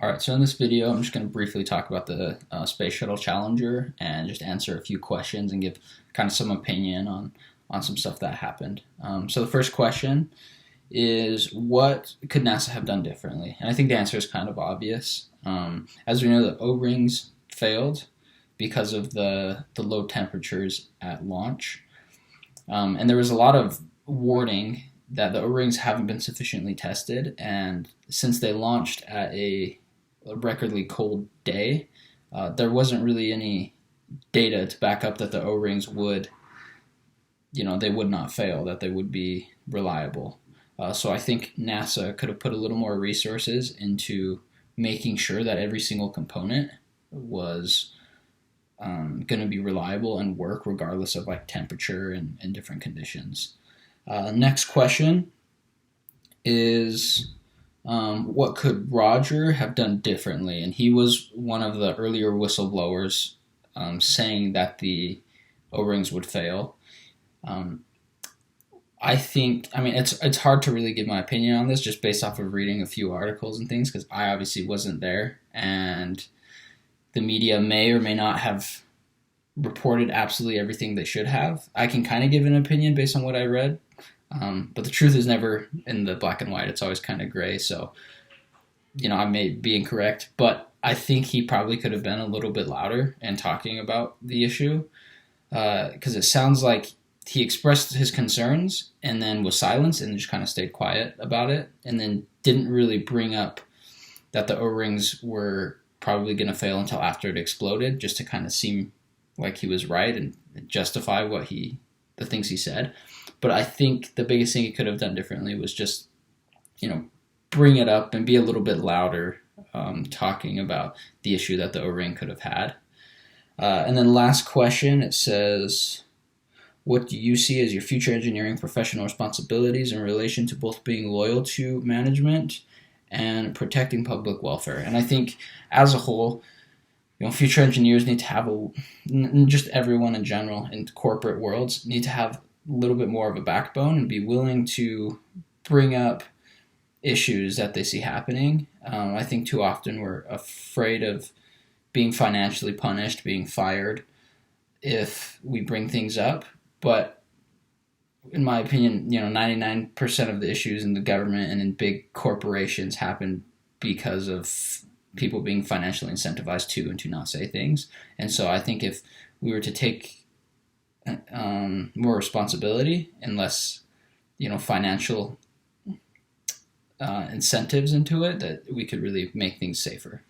Alright, so in this video, I'm just going to briefly talk about the Space Shuttle Challenger and just answer a few questions and give kind of some opinion on some stuff that happened. So the first question is, what could NASA have done differently? And I think the answer is kind of obvious. As we know, the O-rings failed because of the low temperatures at launch. And there was a lot of warning that the O-rings haven't been sufficiently tested, and since they launched at a recordly cold day, there wasn't really any data to back up that the O-rings would, they would not fail, that they would be reliable. So I think NASA could have put a little more resources into making sure that every single component was going to be reliable and work regardless of like temperature and different conditions. Next question is, what could Roger have done differently? And he was one of the earlier whistleblowers saying that the O-rings would fail. It's hard to really give my opinion on this just based off of reading a few articles and things, because I obviously wasn't there, and the media may or may not have reported absolutely everything they should have. I can kind of give an opinion based on what I read. But the truth is never in the black and white. It's always kind of gray. So, I may be incorrect, but I think he probably could have been a little bit louder in talking about the issue, because it sounds like he expressed his concerns and then was silenced and just kind of stayed quiet about it, and then didn't really bring up that the O-rings were probably going to fail until after it exploded, just to kind of seem like he was right and justify the things he said. But I think the biggest thing he could have done differently was just, bring it up and be a little bit louder, talking about the issue that the O-ring could have had. And then last question, it says, what do you see as your future engineering professional responsibilities in relation to both being loyal to management and protecting public welfare? And I think as a whole, future engineers need to have just everyone in general in corporate worlds need to have a little bit more of a backbone and be willing to bring up issues that they see happening. I think too often we're afraid of being financially punished, being fired if we bring things up. But in my opinion, 99% of the issues in the government and in big corporations happen because of people being financially incentivized to and to not say things. And so I think if we were to take more responsibility and less, financial incentives into it, that we could really make things safer.